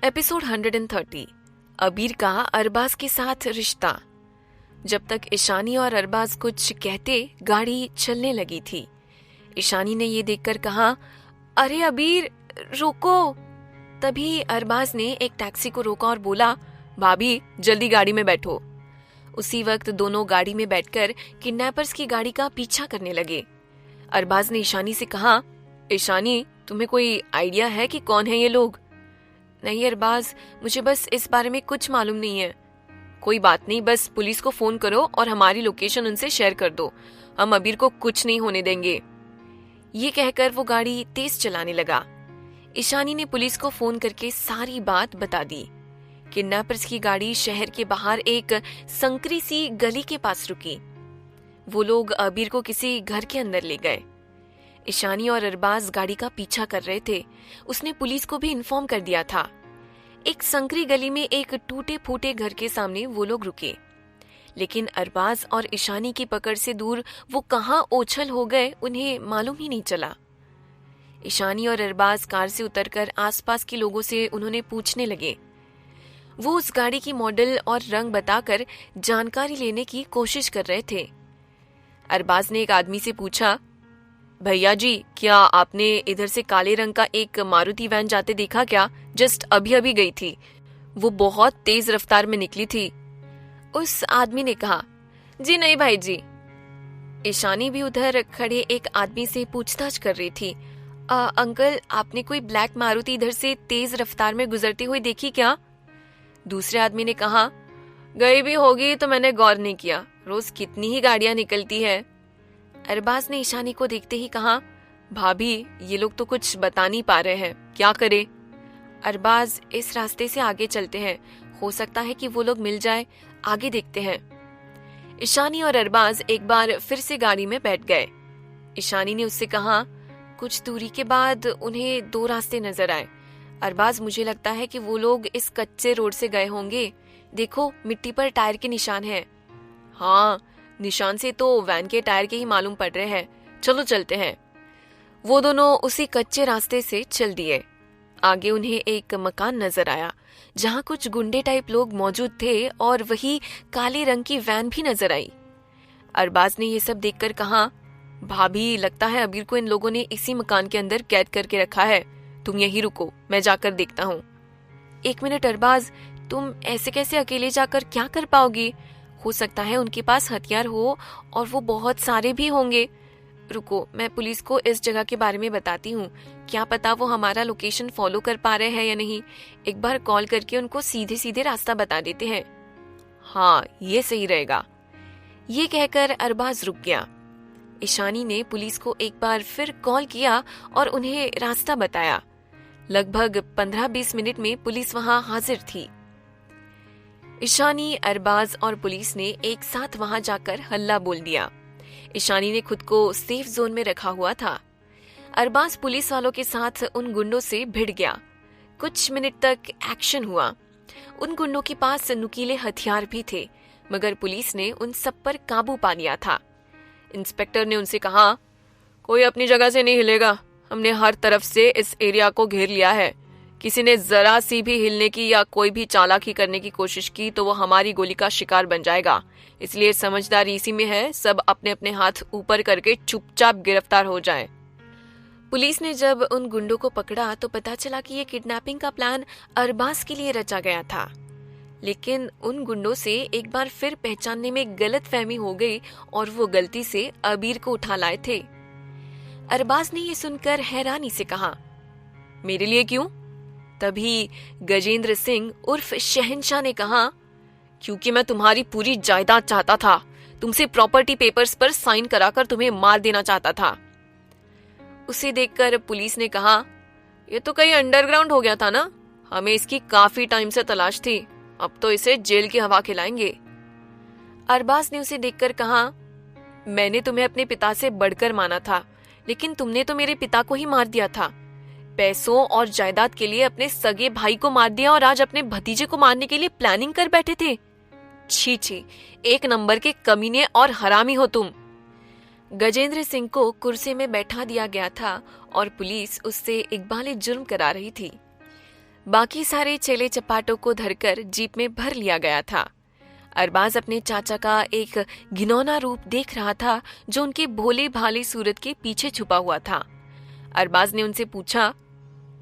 Episode 130। अबीर का अरबाज के साथ रिश्ता। जब तक ईशानी और अरबाज कुछ कहते, गाड़ी चलने लगी थी। ईशानी ने ये देखकर कहा, अरे अबीर रोको। तभी अरबाज ने एक टैक्सी को रोका और बोला, भाभी जल्दी गाड़ी में बैठो। उसी वक्त दोनों गाड़ी में बैठकर किडनैपर्स की गाड़ी का पीछा करने लगे। अरबाज ने ईशानी से कहा, ईशानी तुम्हें कोई आइडिया है कि कौन है ये लोग? नहीं अरबाज, मुझे बस इस बारे में कुछ मालूम नहीं है। कोई बात नहीं, बस पुलिस को फोन करो और हमारी लोकेशन उनसे शेयर कर दो। हम अबीर को कुछ नहीं होने देंगे। ये कहकर वो गाड़ी तेज चलाने लगा। ईशानी ने पुलिस को फोन करके सारी बात बता दी। किडनैपर्स की गाड़ी शहर के बाहर एक संकरी सी गली के पास रुकी। वो लोग अबीर को किसी घर के अंदर ले गए। ईशानी और अरबाज गाड़ी का पीछा कर रहे थे। उसने पुलिस को भी इन्फॉर्म कर दिया था। एक संकरी गली में एक टूटे फूटे घर के सामने वो लोग रुके, लेकिन अरबाज और ईशानी की पकड़ से दूर वो कहाँ ओछल हो गए उन्हें मालूम ही नहीं चला। ईशानी और अरबाज कार से उतरकर आसपास के लोगों से उन्होंने पूछने लगे। वो उस गाड़ी की मॉडल और रंग बताकर जानकारी लेने की कोशिश कर रहे थे। अरबाज ने एक आदमी से पूछा, भैया जी क्या आपने इधर से काले रंग का एक मारुति वैन जाते देखा क्या? जस्ट अभी अभी गई थी, वो बहुत तेज रफ्तार में निकली थी। उस आदमी ने कहा, जी नहीं भाई जी। ईशानी भी उधर खड़े एक आदमी से पूछताछ कर रही थी, अंकल आपने कोई ब्लैक मारुति इधर से तेज रफ्तार में गुजरती हुई देखी क्या? दूसरे आदमी ने कहा, गई भी होगी तो मैंने गौर नहीं किया, रोज कितनी ही गाड़ियां निकलती है। अरबाज ने ईशानी को देखते ही कहा, भाभी ये लोग तो कुछ बता नहीं पा रहे हैं, क्या करें? अरबाज इस रास्ते से आगे चलते हैं, हो सकता है कि वो लोग मिल जाए, आगे देखते हैं। ईशानी और अरबाज एक बार फिर से गाड़ी में बैठ गए। ईशानी ने उससे कहा, कुछ दूरी के बाद उन्हें दो रास्ते नजर आए। अरबाज मुझे लगता है कि वो लोग इस कच्चे रोड से गए होंगे, देखो मिट्टी पर टायर के निशान हैं। हाँ, निशान से तो वैन के टायर के ही मालूम पड़ रहे हैं, चलो चलते हैं। वो दोनों उसी कच्चे रास्ते से चल दिए। आगे उन्हें एक मकान नजर आया जहां कुछ गुंडे टाइप लोग मौजूद थे और वही काले रंग की वैन भी नजर आई। अरबाज ने ये सब देखकर कहा, भाभी लगता है अबीर को इन लोगों ने इसी मकान के अंदर कैद करके रखा है, तुम यहीं रुको, मैं जाकर देखता हूँ। एक मिनट अरबाज, तुम ऐसे कैसे अकेले जाकर क्या कर पाओगी? हो सकता है उनके पास हथियार हो और वो बहुत सारे भी होंगे। रुको, मैं पुलिस को इस जगह के बारे में बताती हूँ, क्या पता वो हमारा लोकेशन फॉलो कर पा रहे हैं या नहीं। एक बार कॉल करके उनको सीधे सीधे रास्ता बता देते हैं। हाँ, ये सही रहेगा। ये कहकर अरबाज रुक गया। ईशानी ने पुलिस को एक बार फिर कॉल किया और उन्हें रास्ता बताया। लगभग 15-20 मिनट में पुलिस वहां हाजिर थी। ईशानी, अरबाज और पुलिस ने एक साथ वहां जाकर हल्ला बोल दिया। ईशानी ने खुद को सेफ जोन में रखा हुआ था। अरबाज पुलिस वालों के साथ उन गुंडों से भिड़ गया। कुछ मिनट तक एक्शन हुआ। उन गुंडों के पास नुकीले हथियार भी थे, मगर पुलिस ने उन सब पर काबू पा लिया था। इंस्पेक्टर ने उनसे कहा, कोई अपनी जगह से नहीं हिलेगा, हमने हर तरफ से इस एरिया को घेर लिया है। किसी ने जरा सी भी हिलने की या कोई भी चालाकी करने की कोशिश की तो वो हमारी गोली का शिकार बन जाएगा। इसलिए समझदारी इसी में है, सब अपने अपने हाथ ऊपर करके चुपचाप गिरफ्तार हो जाएं। पुलिस ने जब उन गुंडों को पकड़ा तो पता चला कि ये किडनैपिंग का प्लान अरबाज के लिए रचा गया था। लेकिन उन गुंडों से एक बार फिर पहचानने में गलतफहमी हो गई और वो गलती से अबीर को उठा लाए थे। अरबाज ने ये सुनकर हैरानी से कहा, मेरे लिए क्यों? तभी गजेंद्र सिंह उर्फ शहंशाह ने कहा, क्योंकि मैं तुम्हारी पूरी जायदाद चाहता था, तुमसे प्रॉपर्टी पेपर्स पर साइन कराकर तुम्हें मार देना चाहता था। उसे देखकर पुलिस ने कहा, ये तो कहीं अंडरग्राउंड हो गया था ना, हमें इसकी काफी टाइम से तलाश थी, अब तो इसे जेल की हवा खिलाएंगे। अरबाज ने उसे देखकर कहा, मैंने तुम्हें अपने पिता से बढ़कर माना था, लेकिन तुमने तो मेरे पिता को ही मार दिया था। पैसों और जायदाद के लिए अपने सगे भाई को मार दिया और आज अपने भतीजे को मारने के लिए प्लानिंग कर बैठे थे। छी छी, एक नंबर के कमीने और हरामी हो तुम। गजेंद्र सिंह को कुर्सी में बैठा दिया गया था और पुलिस उससे इकबाल जुर्म करा रही थी। बाकी सारे चेले चपाटों को धरकर जीप में भर लिया गया था। अरबाज अपने चाचा का एक घिनौना रूप देख रहा था जो उनके भोले भाले सूरत के पीछे छुपा हुआ था। अरबाज ने उनसे पूछा,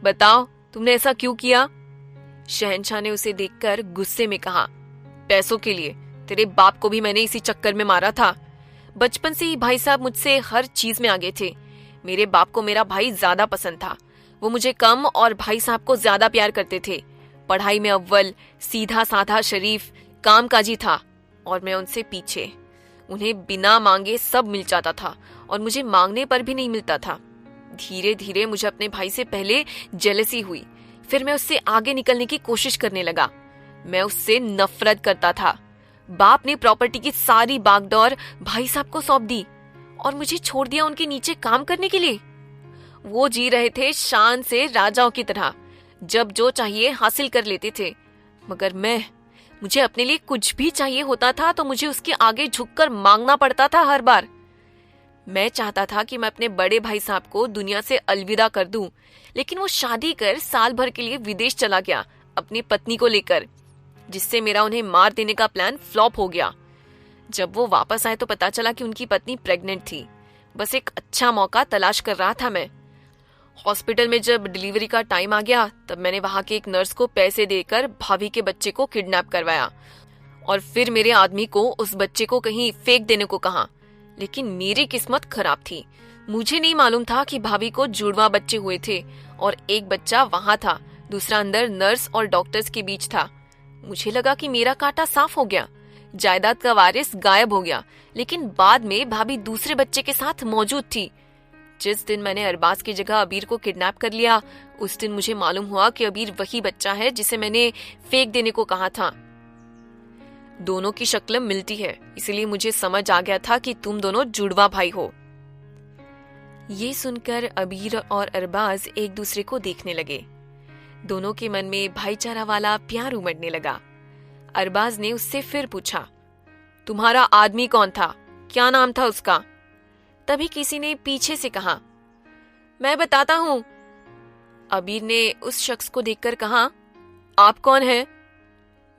बताओ तुमने ऐसा क्यों किया? शहंशाह ने उसे देखकर गुस्से में कहा, पैसों के लिए। तेरे बाप को भी मैंने इसी चक्कर में मारा था। बचपन से ही भाई साहब मुझसे हर चीज में आगे थे। मेरे बाप को मेरा भाई ज्यादा पसंद था। वो मुझे कम और भाई साहब को ज्यादा प्यार करते थे। पढ़ाई में अव्वल, सीधा साधा, शरीफ, कामकाजी था और मैं उनसे पीछे। उन्हें बिना मांगे सब मिल जाता था और मुझे मांगने पर भी नहीं मिलता था। धीरे धीरे मुझे अपने भाई से पहले जेलसी हुई, फिर मैं उससे आगे निकलने की कोशिश करने लगा। मैं उससे नफरत करता था। बाप ने प्रॉपर्टी की सारी बागडोर भाई साहब को सौंप दी और मुझे छोड़ दिया उनके नीचे काम करने के लिए। वो जी रहे थे शान से राजाओं की तरह, जब जो चाहिए हासिल कर लेते थे। मगर मुझे अपने लिए कुछ भी चाहिए होता था तो मुझे उसके आगे झुककर मांगना पड़ता था हर बार। मैं चाहता था कि मैं अपने बड़े भाई साहब को दुनिया से अलविदा कर दूं, लेकिन वो शादी कर साल भर के लिए विदेश चला गया अपनी पत्नी को लेकर, जिससे मेरा उन्हें मार देने का प्लान फ्लॉप हो गया। जब वो वापस आए तो पता चला कि उनकी पत्नी प्रेग्नेंट थी। बस एक अच्छा मौका तलाश कर रहा था मैं। हॉस्पिटल में जब डिलीवरी का टाइम आ गया तब मैंने वहां के एक नर्स को पैसे देकर भाभी के बच्चे को किडनैप करवाया और फिर मेरे आदमी को उस बच्चे को कहीं फेंक देने को कहा। लेकिन मेरी किस्मत खराब थी। मुझे नहीं मालूम था कि भाभी को जुड़वा बच्चे हुए थे और एक बच्चा वहां था, दूसरा अंदर नर्स और डॉक्टर्स के बीच था। मुझे लगा कि मेरा कांटा साफ हो गया, जायदाद का वारिस गायब हो गया, लेकिन बाद में भाभी दूसरे बच्चे के साथ मौजूद थी। जिस दिन मैंने अरबाज की जगह अबीर को किडनैप कर लिया, उस दिन मुझे मालूम हुआ कि अबीर वही बच्चा है जिसे मैंने फेंक देने को कहा था। दोनों की शक्ल मिलती है, इसलिए मुझे समझ आ गया था कि तुम दोनों जुड़वा भाई हो। ये सुनकर अबीर और अरबाज एक दूसरे को देखने लगे। दोनों के मन में भाईचारा वाला प्यार उमड़ने लगा। अरबाज ने उससे फिर पूछा, तुम्हारा आदमी कौन था? क्या नाम था उसका? तभी किसी ने पीछे से कहा, मैं बताता हूं। अबीर ने उस शख्स को देखकर कहा, आप कौन हैं?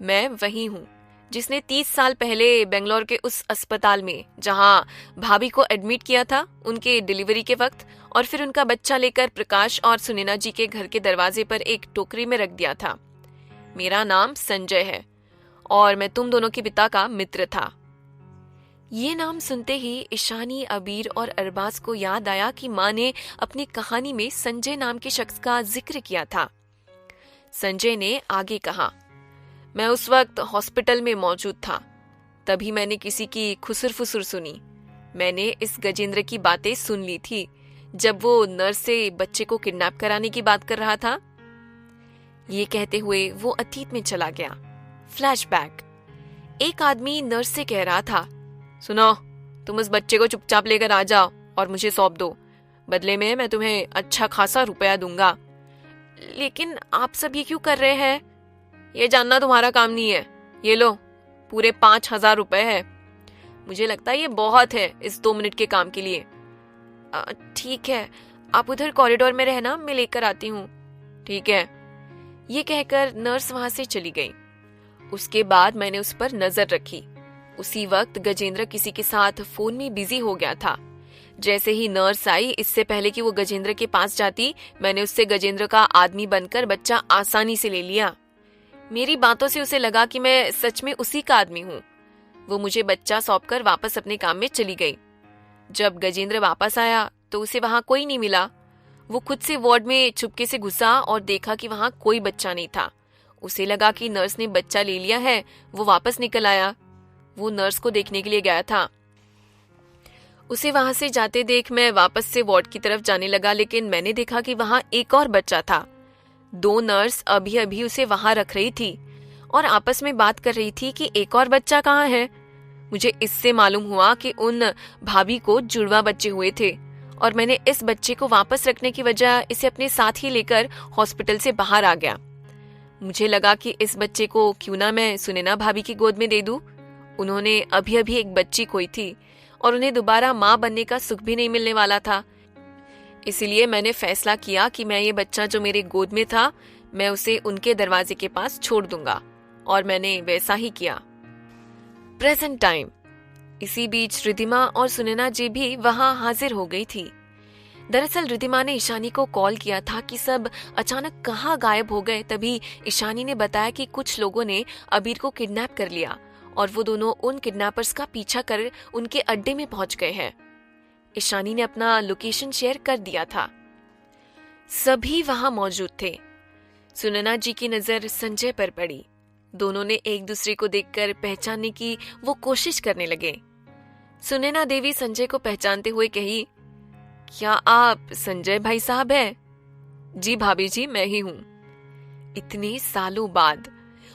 मैं वही हूं जिसने 30 साल पहले बेंगलोर के उस अस्पताल में जहां भाभी को एडमिट किया था उनके डिलीवरी के वक्त, और फिर उनका बच्चा लेकर प्रकाश और सुनैना जी के घर के दरवाजे पर एक टोकरी में रख दिया था। मेरा नाम संजय है और मैं तुम दोनों के पिता का मित्र था। ये नाम सुनते ही ईशानी, अबीर और अरबाज को याद आया कि माँ ने अपनी कहानी में संजय नाम के शख्स का जिक्र किया था। संजय ने आगे कहा, मैं उस वक्त हॉस्पिटल में मौजूद था। तभी मैंने किसी की खुसर फुसर सुनी। मैंने इस गजेंद्र की बातें सुन ली थी जब वो नर्स से बच्चे को किडनैप कराने की बात कर रहा था। ये कहते हुए वो अतीत में चला गया। फ्लैशबैक। एक आदमी नर्स से कह रहा था, सुनो, तुम उस बच्चे को चुपचाप लेकर आ जाओ और मुझे सौंप दो। बदले में मैं तुम्हें अच्छा खासा रुपया दूंगा। लेकिन आप सब ये क्यों कर रहे हैं? ये जानना तुम्हारा काम नहीं है। ये लो, पूरे 5,000 रुपए है। मुझे लगता है ये बहुत है इस 2 मिनट के काम के लिए। ठीक है, आप उधर कॉरिडोर में रहना, मैं लेकर आती हूँ। ठीक है। ये कहकर नर्स वहां से चली गई। उसके बाद मैंने उस पर नजर रखी। उसी वक्त गजेंद्र किसी के साथ फोन में बिजी हो गया था। जैसे ही नर्स आई, इससे पहले कि वो गजेंद्र के पास जाती, मैंने उससे गजेंद्र का आदमी बनकर बच्चा आसानी से ले लिया। मेरी बातों से उसे लगा कि मैं सच में उसी का आदमी हूँ। वो मुझे बच्चा सौंपकर वापस अपने काम में चली गई। जब गजेंद्र वापस आया तो उसे वहां कोई नहीं मिला। वो खुद से वार्ड में चुपके से घुसा और देखा कि वहां कोई बच्चा नहीं था। उसे लगा कि नर्स ने बच्चा ले लिया है। वो वापस निकल आया। वो नर्स को देखने के लिए गया था। उसे वहां से जाते देख मैं वापस से वार्ड की तरफ जाने लगा, लेकिन मैंने देखा कि वहां एक और बच्चा था। 2 नर्स अभी अभी उसे वहां रख रही थी और आपस में बात कर रही थी कि एक और बच्चा कहाँ है। मुझे इससे मालूम हुआ कि उन भाभी को जुड़वा बच्चे हुए थे और मैंने इस बच्चे को वापस रखने की वजह इसे अपने साथ ही लेकर हॉस्पिटल से बाहर आ गया। मुझे लगा कि इस बच्चे को क्यों ना मैं सुनैना भाभी की गोद में दे दूं। उन्होंने अभी अभी एक बच्ची खोई थी और उन्हें दोबारा माँ बनने का सुख भी नहीं मिलने वाला था। इसलिए मैंने फैसला किया कि मैं ये बच्चा जो मेरे गोद में था, मैं उसे उनके दरवाजे के पास छोड़ दूंगा। और मैंने वैसा ही किया। Present time. इसी बीच रिद्धिमा और सुनैना जी भी वहां हाजिर हो गई थी। दरअसल रिद्धिमा ने ईशानी को कॉल किया था कि सब अचानक कहाँ गायब हो गए। तभी ईशानी ने बताया कि कुछ लोगों ने अबीर को किडनैप कर लिया और वो दोनों उन किडनैपर्स का पीछा कर उनके अड्डे में पहुंच गए हैं। ईशानी ने अपना लोकेशन शेयर कर दिया था। सभी वहां मौजूद थे। सुनैना जी की नजर संजय पर पड़ी। दोनों ने एक दूसरे को देखकर पहचानने की वो कोशिश करने लगे। सुनैना देवी संजय को पहचानते हुए कही, क्या आप संजय भाई साहब हैं? जी भाभी जी, मैं ही हूं। इतने सालों बाद।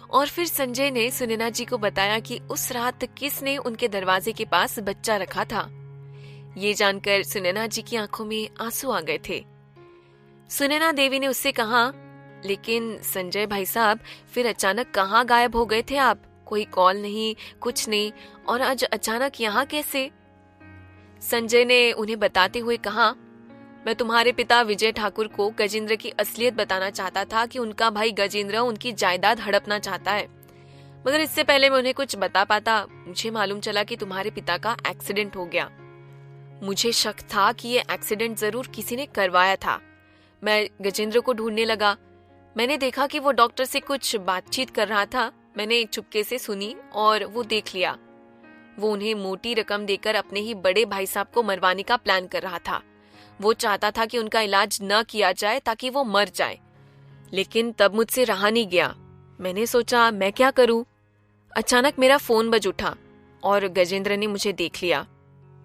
और फिर संजय ने सुनैना जी को बताया कि उस रात किसने उनके दरवाजे के पास बच्चा रखा था। ये जानकर सुनैना जी की आंखों में आंसू आ गए थे। सुनैना देवी ने उससे कहा, लेकिन संजय भाई साहब, फिर अचानक कहाँ गायब हो गए थे आप? कोई कॉल नहीं, कुछ नहीं, और आज अचानक यहाँ कैसे? संजय ने उन्हें बताते हुए कहा, मैं तुम्हारे पिता विजय ठाकुर को गजेंद्र की असलियत बताना चाहता था कि उनका भाई गजेंद्र उनकी जायदाद हड़पना चाहता है। मगर इससे पहले मैं उन्हें कुछ बता पाता, मुझे मालूम चला कि तुम्हारे पिता का एक्सीडेंट हो गया। मुझे शक था कि ये एक्सीडेंट जरूर किसी ने करवाया था। मैं गजेंद्र को ढूंढने लगा। मैंने देखा कि वो डॉक्टर से कुछ बातचीत कर रहा था। मैंने चुपके से सुनी और वो देख लिया। वो उन्हें मोटी रकम देकर अपने ही बड़े भाई साहब को मरवाने का प्लान कर रहा था। वो चाहता था कि उनका इलाज न किया जाए ताकि वो मर जाए। लेकिन तब मुझसे रहा नहीं गया। मैंने सोचा मैं क्या करूं। अचानक मेरा फोन बज उठा और गजेंद्र ने मुझे देख लिया।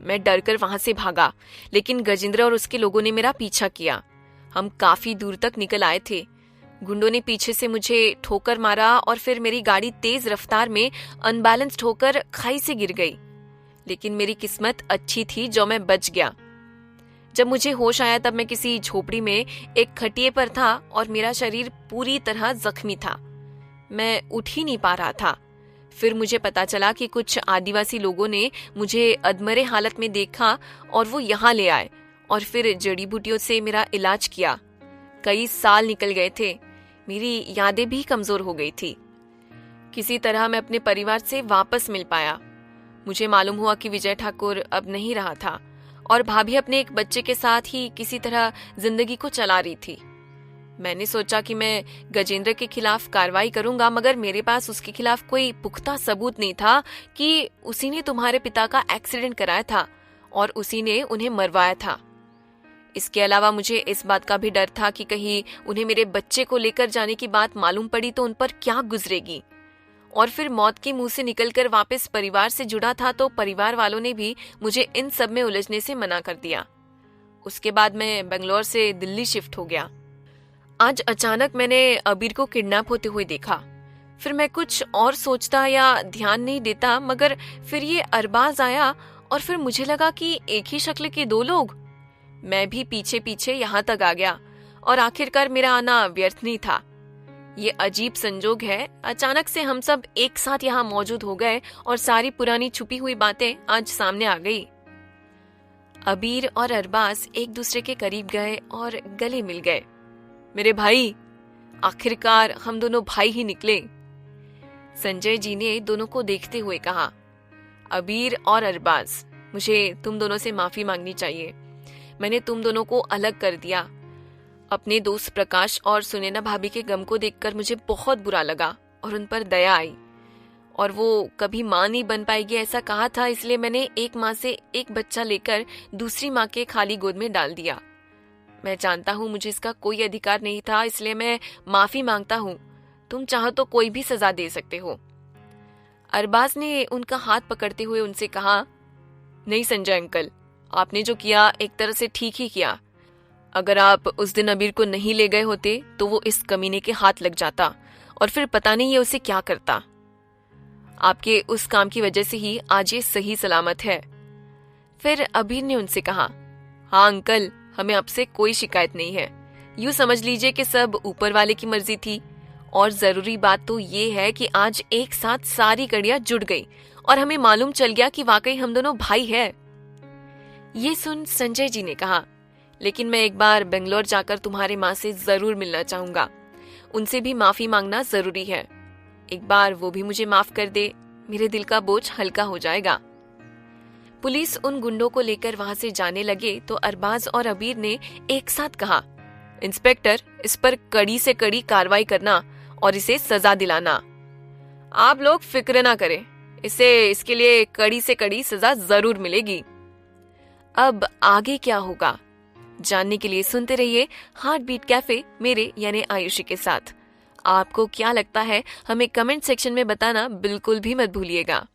मैं डरकर वहां से भागा, लेकिन गजेंद्र और उसके लोगों ने मेरा पीछा किया। हम काफी दूर तक निकल आए थे। गुंडों ने पीछे से मुझे ठोकर मारा और फिर मेरी गाड़ी तेज रफ्तार में अनबैलेंस्ड होकर खाई से गिर गई। लेकिन मेरी किस्मत अच्छी थी जो मैं बच गया। जब मुझे होश आया तब मैं किसी झोपड़ी में एक खटिए पर था और मेरा शरीर पूरी तरह जख्मी था। मैं उठ ही नहीं पा रहा था। फिर मुझे पता चला कि कुछ आदिवासी लोगों ने मुझे अधमरे हालत में देखा और वो यहाँ ले आए और फिर जड़ी बूटियों से मेरा इलाज किया। कई साल निकल गए थे। मेरी यादें भी कमजोर हो गई थी। किसी तरह मैं अपने परिवार से वापस मिल पाया। मुझे मालूम हुआ कि विजय ठाकुर अब नहीं रहा था और भाभी अपने एक बच्चे के साथ ही किसी तरह जिंदगी को चला रही थी। मैंने सोचा कि मैं गजेंद्र के खिलाफ कार्रवाई करूंगा, मगर मेरे पास उसके खिलाफ कोई पुख्ता सबूत नहीं था कि उसी ने तुम्हारे पिता का एक्सीडेंट कराया था और उसी ने उन्हें मरवाया था। इसके अलावा मुझे इस बात का भी डर था कि कहीं उन्हें मेरे बच्चे को लेकर जाने की बात मालूम पड़ी तो उन पर क्या गुजरेगी। और फिर मौत के मुंह से निकलकर वापस परिवार से जुड़ा था तो परिवार वालों ने भी मुझे इन सब में उलझने से मना कर दिया। उसके बाद मैं बेंगलोर से दिल्ली शिफ्ट हो गया। आज अचानक मैंने अबीर को किडनैप होते हुए देखा। फिर मैं कुछ और सोचता या ध्यान नहीं देता, मगर फिर ये अरबाज आया और फिर मुझे लगा कि एक ही शक्ल के दो लोग। मैं भी पीछे पीछे यहाँ तक आ गया और आखिरकार मेरा आना व्यर्थ नहीं था। ये अजीब संजोग है, अचानक से हम सब एक साथ यहाँ मौजूद हो गए और सारी पुरानी छुपी हुई बातें आज सामने आ गई। अबीर और अरबाज एक दूसरे के करीब गए और गले मिल गए। मेरे भाई, आखिरकार हम दोनों भाई ही निकले। संजय जी ने दोनों को देखते हुए कहा, अबीर और अरबाज, मुझे तुम दोनों से माफी मांगनी चाहिए। मैंने तुम दोनों को अलग कर दिया। अपने दोस्त प्रकाश और सुनैना भाभी के गम को देखकर मुझे बहुत बुरा लगा और उन पर दया आई। और वो कभी माँ नहीं बन पाएगी ऐसा कहा था, इसलिए मैंने एक माँ से एक बच्चा लेकर दूसरी माँ के खाली गोद में डाल दिया। मैं जानता हूँ मुझे इसका कोई अधिकार नहीं था, इसलिए मैं माफी मांगता हूँ। तुम चाहो तो कोई भी सजा दे सकते हो। अरबाज ने उनका हाथ पकड़ते हुए उनसे कहा, नहीं संजय अंकल, आपने जो किया एक तरह से ठीक ही किया। अगर आप उस दिन अबीर को नहीं ले गए होते तो वो इस कमीने के हाथ लग जाता और फिर पता नहीं ये उसे क्या करता। आपके उस काम की वजह से ही आज ये सही सलामत है। फिर अबीर ने उनसे कहा, हाँ अंकल, हमें आपसे कोई शिकायत नहीं है। यूं समझ लीजिए कि सब ऊपर वाले की मर्जी थी। और जरूरी बात तो ये है कि आज एक साथ सारी कड़ियां जुड़ गई और हमें मालूम चल गया कि वाकई हम दोनों भाई हैं। ये सुन संजय जी ने कहा, लेकिन मैं एक बार बेंगलोर जाकर तुम्हारे माँ से जरूर मिलना चाहूंगा। उनसे भी माफी मांगना जरूरी है। एक बार वो भी मुझे माफ कर दे, मेरे दिल का बोझ हल्का हो जाएगा। पुलिस उन गुंडों को लेकर वहां से जाने लगे तो अरबाज और अबीर ने एक साथ कहा, इंस्पेक्टर, इस पर कड़ी से कड़ी कार्रवाई करना और इसे सजा दिलाना। आप लोग फिक्र ना करें, इसके लिए कड़ी से कड़ी सजा जरूर मिलेगी। अब आगे क्या होगा जानने के लिए सुनते रहिए हार्ट बीट कैफे मेरे यानी आयुषी के साथ। आपको क्या लगता है हमें कमेंट सेक्शन में बताना बिल्कुल भी मत भूलिएगा।